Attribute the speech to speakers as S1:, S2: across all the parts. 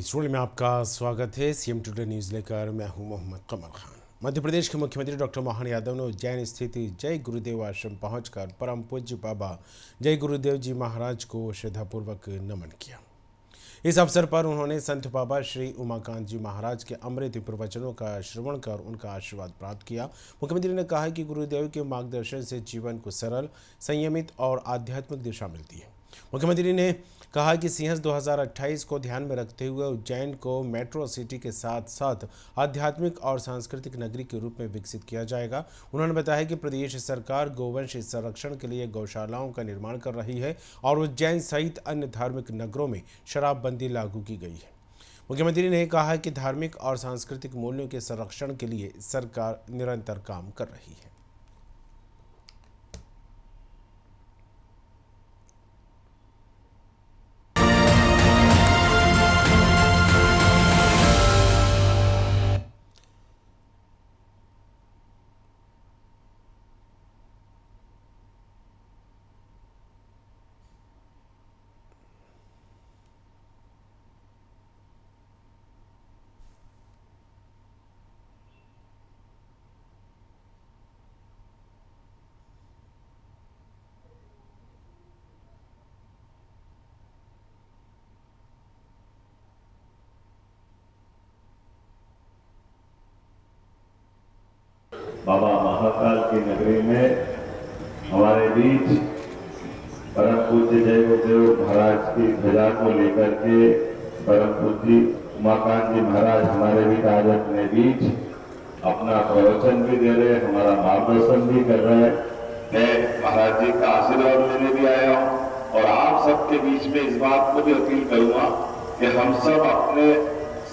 S1: Studio में आपका स्वागत है। सीएम टुडे न्यूज़ लेकर मैं हूं मोहम्मद कमर खान। मध्य प्रदेश के मुख्यमंत्री डॉक्टर मोहन यादव ने उज्जैन स्थित जय गुरुदेव आश्रम पहुंचकर परम पूज्य बाबा जय गुरुदेव जी महाराज को श्रद्धापूर्वक नमन किया। इस अवसर पर उन्होंने संत बाबा श्री उमाकांत जी महाराज के अमृत प्रवचनों का श्रवण कर उनका आशीर्वाद प्राप्त किया। मुख्यमंत्री ने कहा कि गुरुदेव के मार्गदर्शन से जीवन को सरल, संयमित और आध्यात्मिक दिशा मिलती है। मुख्यमंत्री ने कहा कि सिंहस 2028 को ध्यान में रखते हुए उज्जैन को मेट्रो सिटी के साथ साथ आध्यात्मिक और सांस्कृतिक नगरी के रूप में विकसित किया जाएगा। उन्होंने बताया कि प्रदेश सरकार गोवंश संरक्षण के लिए गौशालाओं का निर्माण कर रही है और उज्जैन सहित अन्य धार्मिक नगरों में शराबबंदी लागू की गई है। मुख्यमंत्री ने कहा कि धार्मिक और सांस्कृतिक मूल्यों के संरक्षण के लिए सरकार निरंतर काम कर रही है।
S2: बाबा महाकाल की नगरी में हमारे बीच परम पूज्य जय गुरुदेव महाराज की ध्वजा को लेकर के परम पूज्य उमाकांत जी महाराज हमारे बीच आज अपने बीच अपना प्रवचन भी दे रहे, हमारा मार्गदर्शन भी कर रहे हैं। मैं महाराज जी का आशीर्वाद लेने भी आया हूँ और आप सबके बीच में इस बात को भी अपील करूंगा कि हम सब अपने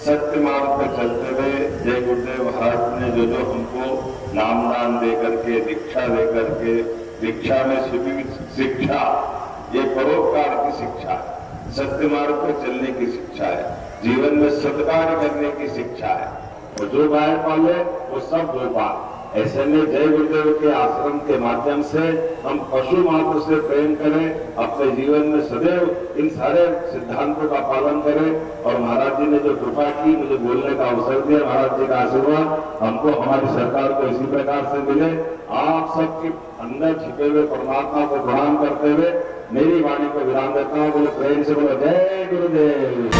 S2: सत्य मार्ग पर चलते हुए जय गुरुदेव महाराज ने जो हमको नामदान दे करके, दीक्षा दे करके, दीक्षा में छिपी शिक्षा, ये परोपकार की शिक्षा है, सत्य मार्ग पर चलने की शिक्षा है, जीवन में सत्कार्य करने की शिक्षा है। और जो गाय पाले वो सब गोपाल। ऐसे में जय गुरुदेव के आश्रम के माध्यम से हम पशु मात्र से प्रेम करें, अपने जीवन में सदैव इन सारे सिद्धांतों का पालन करें। और महाराज जी ने जो कृपा की, मुझे बोलने का अवसर दिया, महाराज जी का आशीर्वाद हमको हमारी सरकार को इसी प्रकार से मिले। आप सबके अंदर छिपे हुए परमात्मा को प्रणाम करते हुए मेरी वाणी को विराम देता हूँ। बोले प्रेम से बोलो जय गुरुदेव।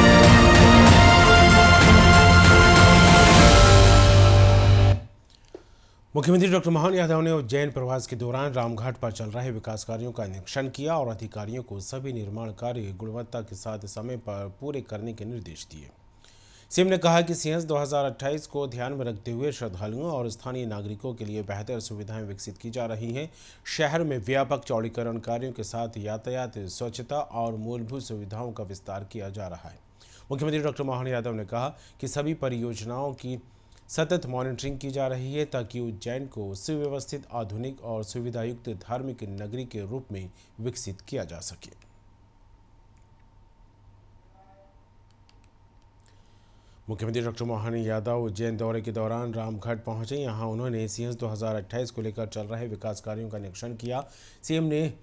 S1: मुख्यमंत्री डॉक्टर मोहन यादव ने उज्जैन प्रवास के दौरान रामघाट पर चल रहे विकास कार्यों का निरीक्षण किया और अधिकारियों को सभी निर्माण कार्य गुणवत्ता के साथ समय पर पूरे करने के निर्देश दिए। सीएम ने कहा कि सिंहस 2028 को ध्यान में रखते हुए श्रद्धालुओं और स्थानीय नागरिकों के लिए बेहतर सुविधाएं विकसित की जा रही हैं। शहर में व्यापक चौड़ीकरण कार्यों के साथ यातायात, स्वच्छता और मूलभूत सुविधाओं का विस्तार किया जा रहा है। मुख्यमंत्री डॉक्टर मोहन यादव ने कहा कि सभी परियोजनाओं की सतत मॉनिटरिंग की जा रही है ताकि उज्जैन को सुव्यवस्थित, आधुनिक और सुविधायुक्त धार्मिक नगरी के रूप में विकसित किया जा सके। मुख्यमंत्री डॉक्टर मोहन यादव उज्जैन दौरे के दौरान रामघाट पहुंचे। यहां उन्होंने सिंहस 2028 को लेकर चल रहे विकास कार्यों का निरीक्षण किया। सीएम ने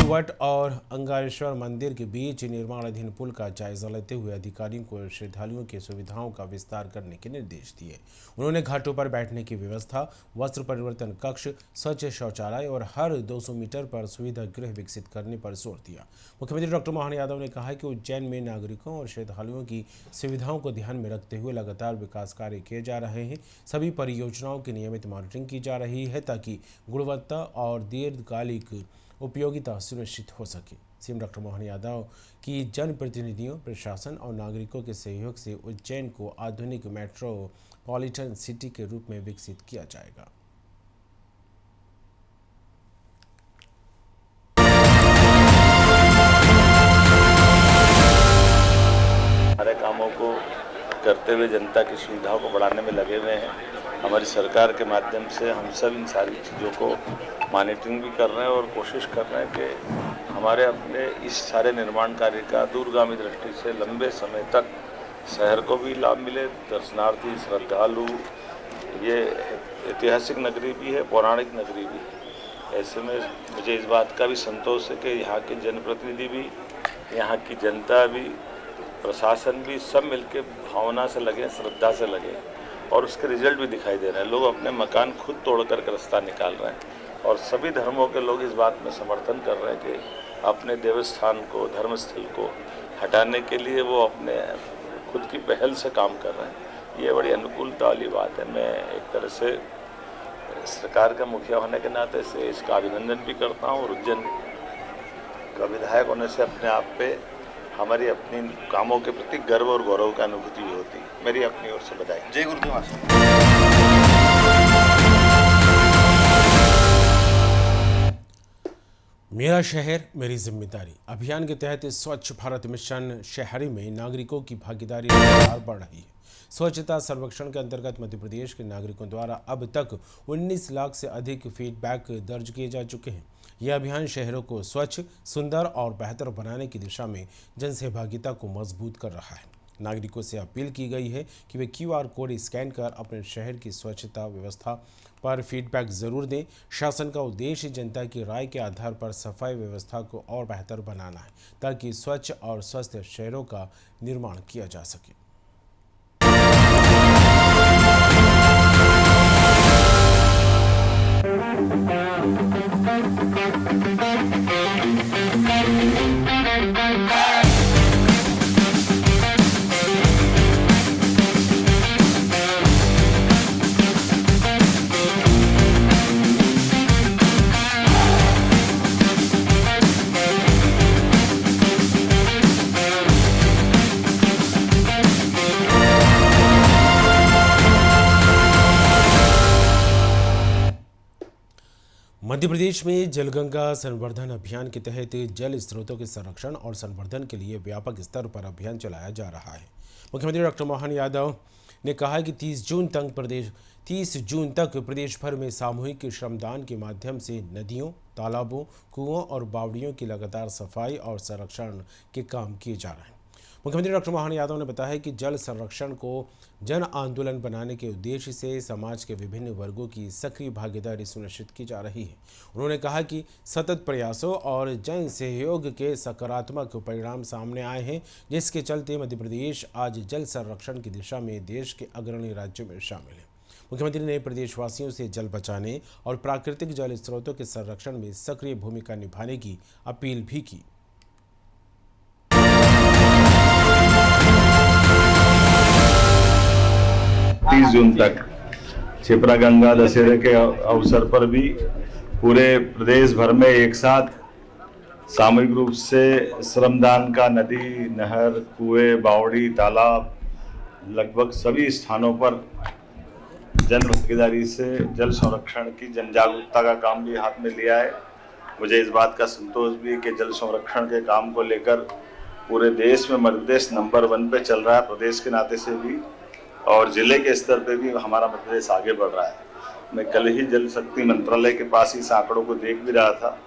S1: वट और अंगारेश्वर मंदिर के बीच निर्माणाधीन पुल का जायजा लेते हुए अधिकारियों को श्रद्धालुओं की सुविधाओं का विस्तार करने के निर्देश दिए। उन्होंने घाटों पर बैठने की व्यवस्था, वस्त्र परिवर्तन कक्ष, स्वच्छ शौचालय और हर 200 मीटर पर सुविधा गृह विकसित करने पर जोर दिया। मुख्यमंत्री डॉक्टर मोहन यादव ने कहा कि उज्जैन में नागरिकों और श्रद्धालुओं की सुविधाओं को ध्यान में रखते हुए लगातार विकास कार्य किए जा रहे हैं। सभी परियोजनाओं की नियमित मॉनिटरिंग की जा रही है ताकि गुणवत्ता और दीर्घकालिक उपयोगिता सुनिश्चित हो सके। सीएम डॉक्टर मोहन यादव की जनप्रतिनिधियों, प्रशासन और नागरिकों के सहयोग से उज्जैन को आधुनिक मेट्रोपॉलिटन सिटी के रूप में विकसित किया जाएगा।
S3: सारे कामों को करते हुए जनता की सुविधाओं को बढ़ाने में लगे हुए हैं। हमारी सरकार के माध्यम से हम सब इन सारी चीज़ों को मॉनिटरिंग भी कर रहे हैं और कोशिश कर रहे हैं कि हमारे अपने इस सारे निर्माण कार्य का दूरगामी दृष्टि से लंबे समय तक शहर को भी लाभ मिले, दर्शनार्थी, श्रद्धालु। ये ऐतिहासिक नगरी भी है, पौराणिक नगरी भी है। ऐसे में मुझे इस बात का भी संतोष है कि यहाँ के जनप्रतिनिधि भी, यहाँ की जनता भी प्रशासन भी सब मिलके भावना से लगे, श्रद्धा से लगे और उसके रिजल्ट भी दिखाई दे रहे हैं। लोग अपने मकान खुद तोड़ कर रास्ता निकाल रहे हैं और सभी धर्मों के लोग इस बात में समर्थन कर रहे हैं कि अपने देवस्थान को, धर्मस्थल को हटाने के लिए वो अपने खुद की पहल से काम कर रहे हैं। ये बड़ी अनुकूलता वाली बात है। मैं एक तरह से सरकार का मुखिया होने के नाते से इसका अभिनंदन भी करता हूँ और उज्जैन का विधायक होने से अपने आप पे हमारी अपनी कामों के प्रति गर्व और गौरव का अनुभूति भी होती है। मेरी अपनी ओर से बधाई। जय गुरुदेव।
S1: मेरा शहर मेरी जिम्मेदारी अभियान के तहत स्वच्छ भारत मिशन शहरी में नागरिकों की भागीदारी लगातार बढ़ रही है। स्वच्छता सर्वेक्षण के अंतर्गत मध्य प्रदेश के नागरिकों द्वारा अब तक 19 लाख से अधिक फीडबैक दर्ज किए जा चुके हैं। यह अभियान शहरों को स्वच्छ, सुंदर और बेहतर बनाने की दिशा में जनसहभागिता को मजबूत कर रहा है। नागरिकों से अपील की गई है कि वे QR कोड स्कैन कर अपने शहर की स्वच्छता व्यवस्था पर फीडबैक जरूर दें। शासन का उद्देश्य जनता की राय के आधार पर सफाई व्यवस्था को और बेहतर बनाना है ताकि स्वच्छ और स्वस्थ शहरों का निर्माण किया जा सके। मध्य प्रदेश में जलगंगा संवर्धन अभियान के तहत जल स्रोतों के संरक्षण और संवर्धन के लिए व्यापक स्तर पर अभियान चलाया जा रहा है। मुख्यमंत्री डॉक्टर मोहन यादव ने कहा कि 30 जून तक प्रदेश भर में सामूहिक श्रमदान के माध्यम से नदियों, तालाबों, कुओं और बावड़ियों की लगातार सफाई और संरक्षण के काम किए जा रहे हैं। मुख्यमंत्री डॉक्टर मोहन यादव ने बताया कि जल संरक्षण को जन आंदोलन बनाने के उद्देश्य से समाज के विभिन्न वर्गों की सक्रिय भागीदारी सुनिश्चित की जा रही है। उन्होंने कहा कि सतत प्रयासों और जन सहयोग के सकारात्मक परिणाम सामने आए हैं, जिसके चलते मध्य प्रदेश आज जल संरक्षण की दिशा में देश के अग्रणी राज्यों में शामिल है। मुख्यमंत्री ने प्रदेशवासियों से जल बचाने और प्राकृतिक जल स्रोतों के संरक्षण में सक्रिय भूमिका निभाने की अपील भी की।
S2: 30 जून तक क्षिप्रा गंगा दशहरे के अवसर पर भी पूरे प्रदेश भर में एक साथ सामूहिक रूप से श्रमदान का नदी, नहर, कुएं, बावड़ी, तालाब लगभग सभी स्थानों पर जन भागीदारी से जल संरक्षण की जन जागरूकता का काम भी हाथ में लिया है। मुझे इस बात का संतोष भी है कि जल संरक्षण के काम को लेकर पूरे देश में मध्य प्रदेश नंबर 1 पे चल रहा है, प्रदेश के नाते से भी, और जिले के स्तर पे भी हमारा मध्य प्रदेश आगे बढ़ रहा है। मैं कल ही जल शक्ति मंत्रालय के पास इस आंकड़ों को देख भी रहा था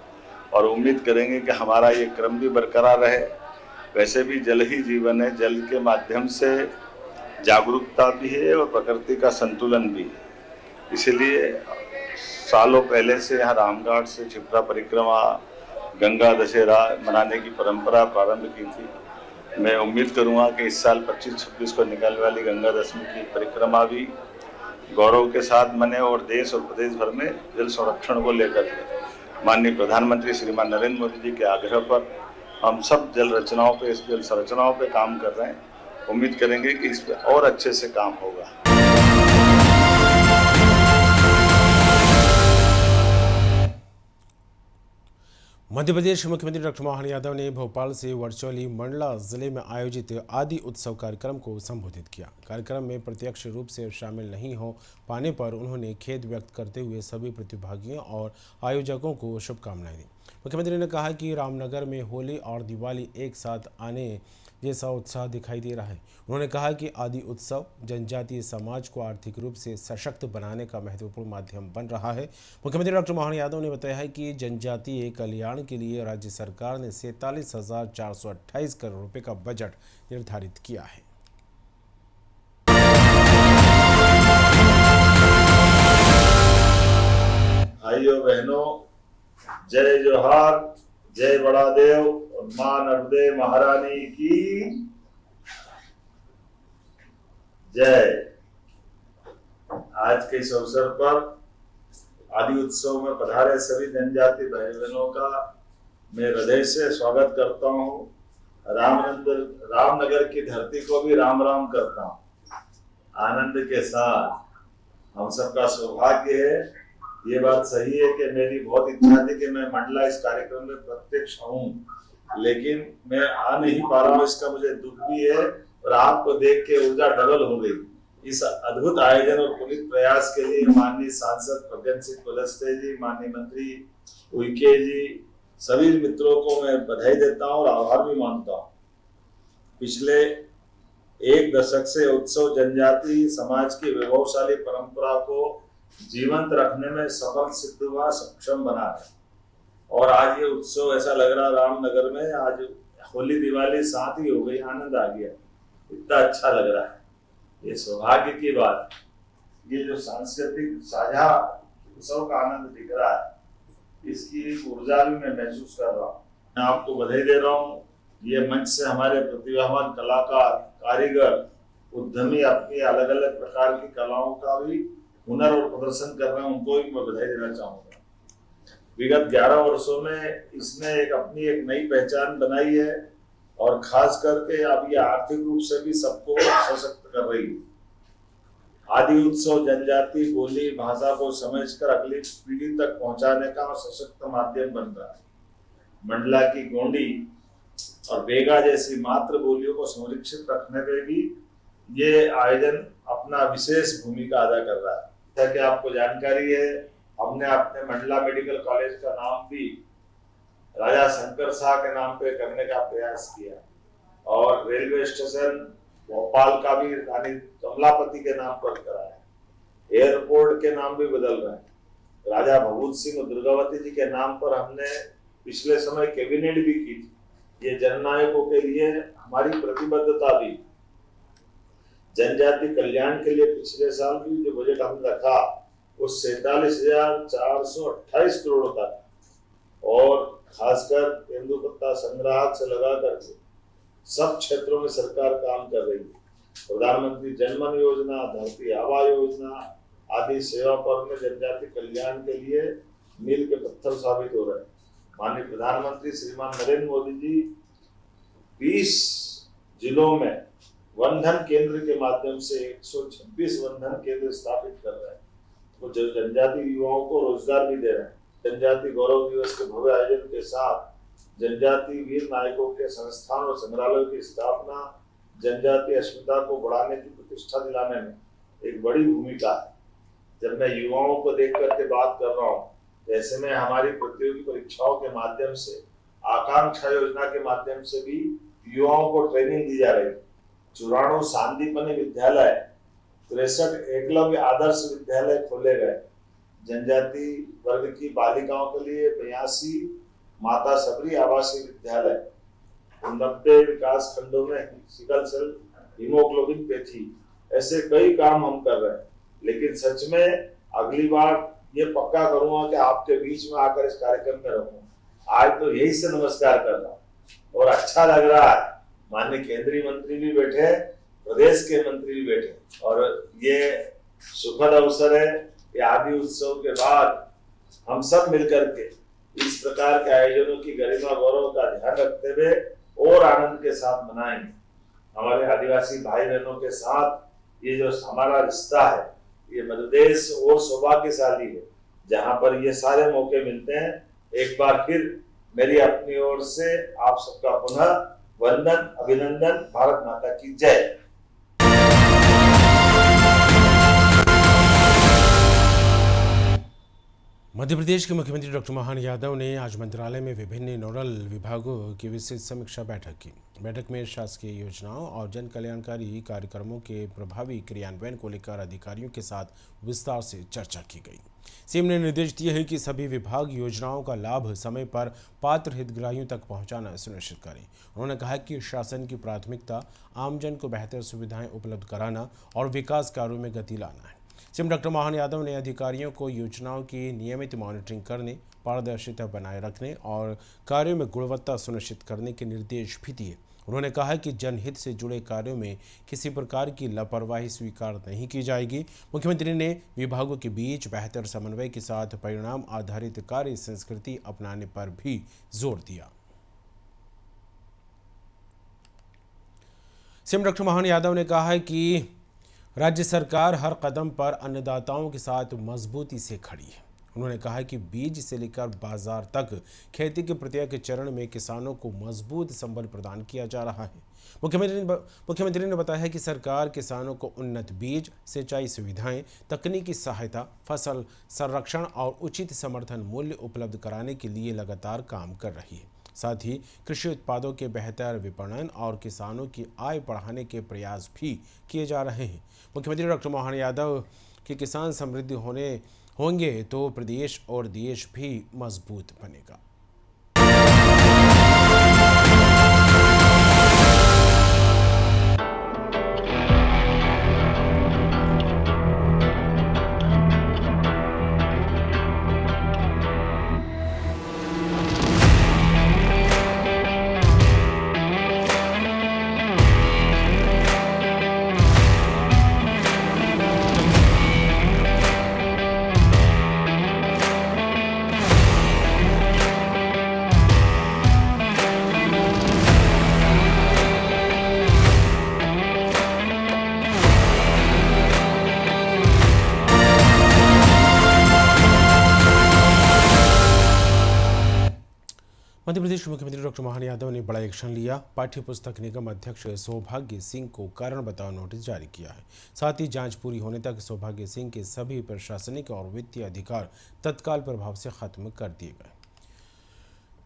S2: और उम्मीद करेंगे कि हमारा ये क्रम भी बरकरार रहे। वैसे भी जल ही जीवन है, जल के माध्यम से जागरूकता भी है और प्रकृति का संतुलन भी है। इसीलिए सालों पहले से यहाँ रामघाट से क्षिप्रा परिक्रमा, गंगा दशहरा मनाने की परंपरा प्रारंभ की थी। मैं उम्मीद करूंगा कि इस साल 25-26 को निकलने वाली गंगा दशमी की परिक्रमा भी गौरव के साथ मने और देश और प्रदेश भर में जल संरक्षण को लेकर माननीय प्रधानमंत्री श्रीमान नरेंद्र मोदी जी के आग्रह पर हम सब जल संरचनाओं पे काम कर रहे हैं। उम्मीद करेंगे कि इस पे और अच्छे से काम होगा।
S1: मध्य प्रदेश के मुख्यमंत्री डॉक्टर मोहन यादव ने भोपाल से वर्चुअली मंडला जिले में आयोजित आदि उत्सव कार्यक्रम को संबोधित किया। कार्यक्रम में प्रत्यक्ष रूप से शामिल नहीं हो पाने पर उन्होंने खेद व्यक्त करते हुए सभी प्रतिभागियों और आयोजकों को शुभकामनाएं दी। मुख्यमंत्री ने कहा कि रामनगर में होली और दिवाली एक साथ आने जैसा उत्साह दिखाई दे रहा है। उन्होंने कहा कि आदि उत्सव जनजातीय समाज को आर्थिक रूप से सशक्त बनाने का महत्वपूर्ण माध्यम बन रहा है। मुख्यमंत्री डॉक्टर मोहन यादव ने बताया है कि जनजातीय कल्याण के लिए राज्य सरकार ने 47,428 करोड़ रुपए का बजट निर्धारित किया है।
S2: भाइयों बहनों, जय जोहार, जय बड़ा देव और मां नर्मदे महारानी की
S4: जय। आज के इस अवसर पर आदि उत्सव में पधारे सभी जनजाति भाई बहनों का मैं हृदय से स्वागत करता हूँ। रामनगर की धरती को भी राम राम करता हूँ। आनंद के साथ हम सबका सौभाग्य है। ये बात सही है कि मेरी बहुत इच्छा थी कि मैं मंडला इस कार्यक्रम में प्रत्यक्ष हूँ, लेकिन मैं आ नहीं पा रहा हूँ। इसका मुझे दुख भी है और आपको देख के ऊर्जा डबल हो गई। इस अद्भुत आयोजन और पुनीत प्रयास के लिए माननीय सांसद फग्गन सिंह कुलस्ते जी, माननीय मंत्री उइके जी, सभी मित्रों को मैं बधाई देता हूँ और आभार भी मानता हूँ। पिछले एक दशक से उत्सव जनजाति समाज की वैभवशाली परंपरा को जीवंत रखने में सफल सिद्ध हुआ, सक्षम बना है। और आज ये उत्सव ऐसा लग रहा रामनगर में आज होली दिवाली साथ ही हो गई, आनंद आ गया, इतना अच्छा लग रहा है। ये सौभाग्य की बात, ये जो सांस्कृतिक साझा उत्सव का आनंद दिख रहा है, इसकी ऊर्जा भी मैं महसूस कर रहा हूँ। मैं आपको बधाई दे रहा हूँ। ये मंच से हमारे प्रतिभावान कलाकार, कारीगर, उद्यमी अपनी अलग अलग प्रकार की कलाओं का भी हुनर और प्रदर्शन कर रहे हैं, उनको भी मैं बधाई देना चाहूंगा। विगत 11 वर्षों में इसने अपनी एक नई पहचान बनाई है और खास करके अब ये आर्थिक रूप से भी सबको सशक्त कर रही है। आदि उत्सव जनजाति बोली भाषा को समझकर अगली पीढ़ी तक पहुंचाने का सशक्त माध्यम बन रहा है। मंडला की गोंडी और बेगा जैसी मातृ बोलियों को संरक्षित रखने में भी ये आयोजन अपना विशेष भूमिका अदा कर रहा है। जैसा कि आपको जानकारी है, हमने अपने मंडला मेडिकल कॉलेज का नाम भी राजा शंकर शाह के नाम पे करने का प्रयास किया और रेलवे स्टेशन भोपाल का भी रानी कमलापति के नाम पर कराया। एयरपोर्ट के नाम भी बदल रहे हैं। राजा भभूत सिंह और दुर्गावती जी के नाम पर हमने पिछले समय कैबिनेट भी की थी। ये जननायकों के लिए हमारी प्रतिबद्धता भी। जनजाति कल्याण के लिए पिछले साल भी जो बजट हमने रखा वो 47,428 करोड़ का था और खासकर तेंदुपत्ता संग्राहक से लगा करके सब क्षेत्रों में सरकार काम कर रही है। प्रधानमंत्री जनमन योजना, धरती आबा योजना आदि सेवा पर में जनजाति कल्याण के लिए मील के पत्थर साबित हो रहे हैं। माननीय प्रधानमंत्री श्रीमान नरेंद्र मोदी जी 20 जिलों में वनधन केंद्र के माध्यम से 126 वनधन केंद्र स्थापित कर रहे हैं। वो जनजाति युवाओं को रोजगार भी दे रहे हैं। जनजाति गौरव दिवस के भव्य आयोजन के साथ जनजाति वीर नायकों के संस्थान और संग्रहालयों की स्थापना जनजाति अस्मिता को बढ़ाने की प्रतिष्ठा दिलाने में एक बड़ी भूमिका है। जब मैं युवाओं को देख करके बात कर रहा हूँ, ऐसे में हमारी प्रतियोगी परीक्षाओं के माध्यम से, आकांक्षा योजना के माध्यम से भी युवाओं को ट्रेनिंग दी जा रही है। 94 सांदीपनि विद्यालय, 63 एकलव्य आदर्श विद्यालय खोले गए। जनजाति वर्ग की बालिकाओं के लिए 82 माता सबरी आवासीय विद्यालय, 90 विकास खंडों में सिकल सेल हीमोग्लोबिन पैथी, ऐसे कई काम हम कर रहे हैं। लेकिन सच में अगली बार ये पक्का करूंगा कि आपके बीच में आकर इस कार्यक्रम में रहूंगा। आज तो यही से नमस्कार कर रहा हूँ और अच्छा लग रहा है। माननीय केंद्रीय मंत्री भी बैठे, प्रदेश के मंत्री भी बैठे और ये सुखद अवसर है कि आदि उत्सव के बाद हम सब मिलकर के इस प्रकार के आयोजनों की गरिमा गौरव का ध्यान रखते हुए और आनंद के साथ मनाएंगे। हमारे आदिवासी भाई बहनों के साथ ये जो हमारा रिश्ता है, ये मध्यदेश और सौभाग्यशाली है जहां पर ये सारे मौके मिलते हैं। एक बार फिर मेरी अपनी ओर से आप सबका पुनः वंदन, अभिनंदन। भारत माता की जय।
S1: मध्य प्रदेश के मुख्यमंत्री डॉक्टर मोहन यादव ने आज मंत्रालय में विभिन्न नोडल विभागों की विस्तृत समीक्षा बैठक की। बैठक में शासकीय योजनाओं और जन कल्याणकारी कार्यक्रमों के प्रभावी क्रियान्वयन को लेकर अधिकारियों के साथ विस्तार से चर्चा की गई। सीएम ने निर्देश दिए हैं कि सभी विभाग योजनाओं का लाभ समय पर पात्र हितग्राहियों तक पहुंचाना सुनिश्चित करें। उन्होंने कहा कि शासन की प्राथमिकता आमजन को बेहतर सुविधाएं उपलब्ध कराना और विकास कार्यों में गति लाना है। सीएम डॉक्टर मोहन यादव ने अधिकारियों को योजनाओं की नियमित मॉनिटरिंग करने, पारदर्शिता बनाए रखने और कार्यों में गुणवत्ता सुनिश्चित करने के निर्देश भी दिए। उन्होंने कहा कि जनहित से जुड़े कार्यों में किसी प्रकार की लापरवाही स्वीकार नहीं की जाएगी। मुख्यमंत्री ने विभागों के बीच बेहतर समन्वय के साथ परिणाम आधारित कार्य संस्कृति अपनाने पर भी जोर दिया। सीएम डॉक्टर मोहन यादव ने कहा है कि राज्य सरकार हर कदम पर अन्नदाताओं के साथ मजबूती से खड़ी है। उन्होंने कहा कि बीज से लेकर बाजार तक खेती के प्रत्येक चरण में किसानों को मजबूत संबल प्रदान किया जा रहा है। मुख्यमंत्री ने बताया कि सरकार किसानों को उन्नत बीज, सिंचाई सुविधाएं, तकनीकी सहायता, फसल संरक्षण और उचित समर्थन मूल्य उपलब्ध कराने के लिए लगातार काम कर रही है। साथ ही कृषि उत्पादों के बेहतर विपणन और किसानों की आय बढ़ाने के प्रयास भी किए जा रहे हैं। मुख्यमंत्री डॉक्टर मोहन यादव के किसान समृद्ध होंगे तो प्रदेश और देश भी मजबूत बनेगा। मध्य प्रदेश के मुख्यमंत्री डॉक्टर मोहन यादव ने बड़ा एक्शन लिया। पाठ्य पुस्तक निगम अध्यक्ष सौभाग्य सिंह को कारण बताओ नोटिस जारी किया है। साथ ही जांच पूरी होने तक सौभाग्य सिंह के सभी प्रशासनिक और वित्तीय अधिकार तत्काल प्रभाव से खत्म कर दिए गए।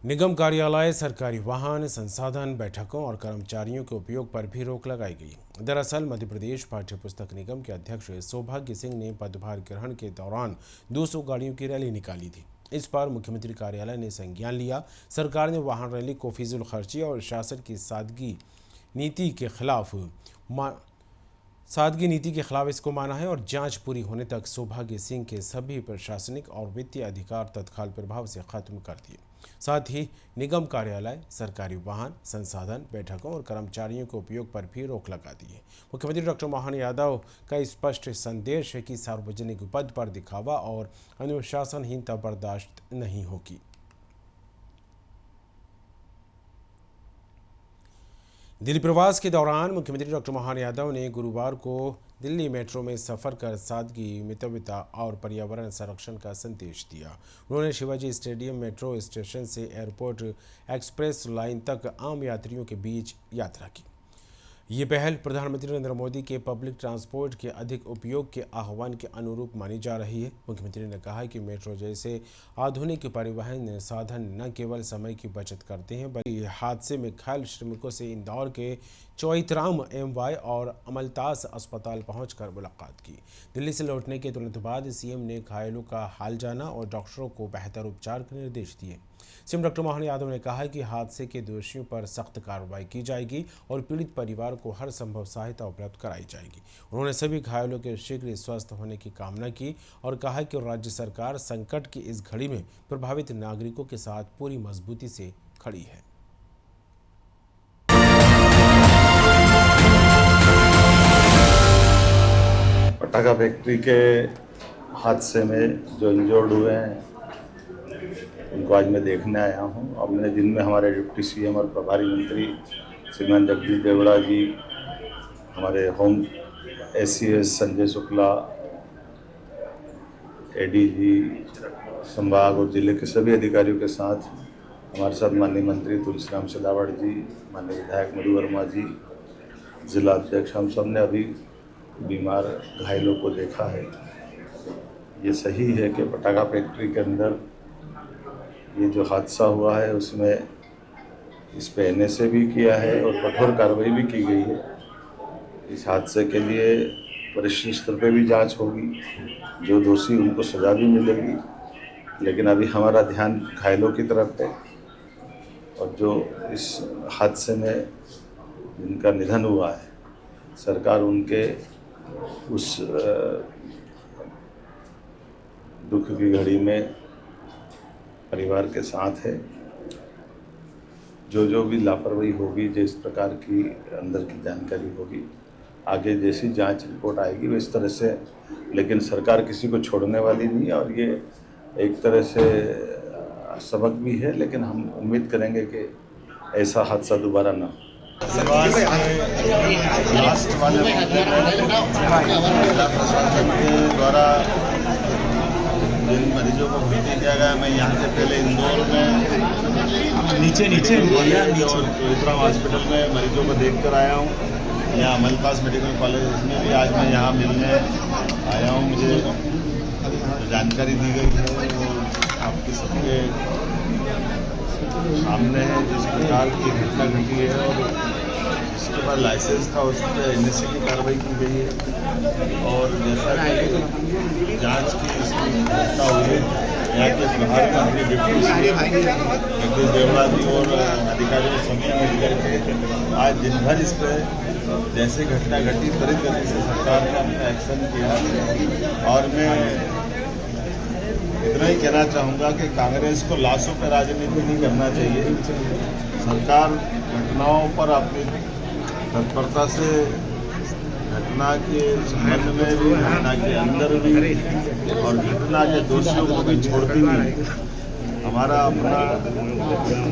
S1: निगम कार्यालय, सरकारी वाहन, संसाधन, बैठकों और कर्मचारियों के उपयोग पर भी रोक लगाई गई। दरअसल मध्य प्रदेश पाठ्य पुस्तक निगम के अध्यक्ष सौभाग्य सिंह ने पदभार ग्रहण के दौरान 200 गाड़ियों की रैली निकाली थी। इस पर मुख्यमंत्री कार्यालय ने संज्ञान लिया। सरकार ने वाहन रैली को फिजूल खर्ची और शासन की सादगी नीति के खिलाफ इसको माना है और जांच पूरी होने तक सौभाग्य सिंह के सभी प्रशासनिक और वित्तीय अधिकार तत्काल प्रभाव से खत्म कर दिए। साथ ही निगम कार्यालय, सरकारी वाहन, संसाधन, बैठकों और कर्मचारियों के उपयोग पर भी रोक लगा दी है। मुख्यमंत्री डॉक्टर मोहन यादव का स्पष्ट संदेश है कि सार्वजनिक पद पर दिखावा और अनुशासनहीनता बर्दाश्त नहीं होगी। दिल्ली प्रवास के दौरान मुख्यमंत्री डॉक्टर मोहन यादव ने गुरुवार को दिल्ली मेट्रो में सफ़र कर सादगी, मितव्यता और पर्यावरण संरक्षण का संदेश दिया। उन्होंने शिवाजी स्टेडियम मेट्रो स्टेशन से एयरपोर्ट एक्सप्रेस लाइन तक आम यात्रियों के बीच यात्रा की। ये पहल प्रधानमंत्री नरेंद्र मोदी के पब्लिक ट्रांसपोर्ट के अधिक उपयोग के आह्वान के अनुरूप मानी जा रही है। मुख्यमंत्री ने कहा कि मेट्रो जैसे आधुनिक परिवहन साधन न केवल समय की बचत करते हैं बल्कि हादसे में घायल श्रमिकों से इंदौर के चौइथराम एमवाय और अमलतास अस्पताल पहुंचकर मुलाकात की। दिल्ली से लौटने के तुरंत बाद सीएम ने घायलों का हाल जाना और डॉक्टरों को बेहतर उपचार के निर्देश दिए। सीएम डॉक्टर मोहन यादव ने कहा कि हादसे के दोषियों पर सख्त कार्रवाई की जाएगी और पीड़ित परिवार को हर संभव सहायता उपलब्ध कराई जाएगी। उन्होंने सभी घायलों के शीघ्र स्वस्थ होने की कामना की और कहा कि राज्य सरकार संकट की इस घड़ी में प्रभावित नागरिकों के साथ पूरी मजबूती से खड़ी है।
S5: पटाखा फैक्ट्री के हादसे में जो इंजर्ड हुए हैं उनको आज मैं देखने आया हूँ। अपने दिन में हमारे डिप्टी सीएम और प्रभारी मंत्री श्रीमान जगदीश देवड़ा जी, हमारे home ACS Sanjay Shukla, ADG संभाग और जिले के सभी अधिकारियों के साथ हमारे साथ माननीय मंत्री तुलसीराम सिलावट जी, माननीय विधायक मधु वर्मा जी, जिला अध्यक्ष, हम सब ने अभी बीमार घायलों को देखा है। ये सही है कि पटाखा फैक्ट्री के अंदर ये जो हादसा हुआ है उसमें इस पे एनएसए भी किया है और कठोर कार्रवाई भी की गई है। इस हादसे के लिए वरिष्ठ स्तर पे भी जांच होगी, जो दोषी उनको सजा भी मिलेगी, लेकिन अभी हमारा ध्यान घायलों की तरफ है और जो इस हादसे में जिनका निधन हुआ है, सरकार उनके उस दुख की घड़ी में परिवार के साथ है। जो भी लापरवाही होगी, जिस प्रकार की अंदर की जानकारी होगी, आगे जैसी जांच रिपोर्ट आएगी वो इस तरह से, लेकिन सरकार किसी को छोड़ने वाली नहीं है और ये एक तरह से सबक भी है, लेकिन हम उम्मीद करेंगे कि ऐसा हादसा दोबारा ना हो।
S6: लास्ट वाले जिला प्रशासन के द्वारा जिन मरीजों को भर्ती किया गया, मैं यहाँ से पहले इंदौर में नीचे और चौधरी हॉस्पिटल में मरीजों को देख कर आया हूँ। यहाँ मलकास मेडिकल कॉलेज में भी आज मैं यहाँ मिलने आया हूँ। मुझे जो जानकारी दी गई है वो आपके सबके सामने है। जिस प्रकार की घटना घटी है और जिसके पास लाइसेंस था उस पर NSA की कार्रवाई की गई है और जैसा कि जांच की इसकी घटना हुई, यहाँ के प्रधानमंत्री डिप्टी सीएम जगदीश देवड़ा जी और अधिकारियों सभी मिलकर के आज दिन भर इस पर जैसे घटना घटी त्वरित गति से सरकार ने अपना एक्शन किया। और मैं इतना ही कहना चाहूँगा कि कांग्रेस को लाशों पर राजनीति नहीं करना चाहिए। सरकार घटनाओं पर अपनी तत्परता से घटना के संबंध में भी, घटना के अंदर भी और घटना के दोषियों को भी छोड़ती नहीं। हमारा अपना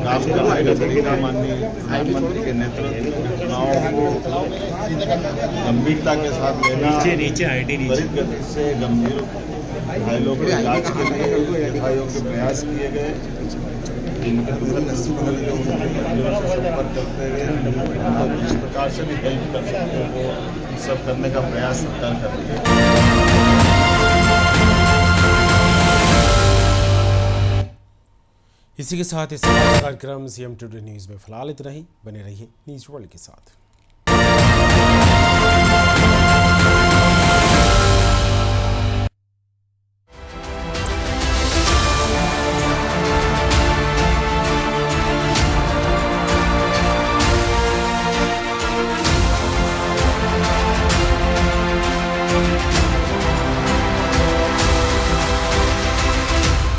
S6: काम करने का तरीका माननीय प्रधानमंत्री के नेतृत्व में घटनाओं को गंभीरता के साथ लेना, त्वरित गति से गंभीर घायलों के इलाज के लिए FIO के प्रयास किए गए। जिनके संपर्क करते हुए जिस प्रकार से भी हेल्प कर सकते हैं वो सब करने का प्रयास सरकार कर रही है।
S1: इसी के साथ इस कार्यक्रम CM टुडे न्यूज़ में फिलहाल इतना ही। बने रहिए न्यूज़ वर्ल्ड के साथ।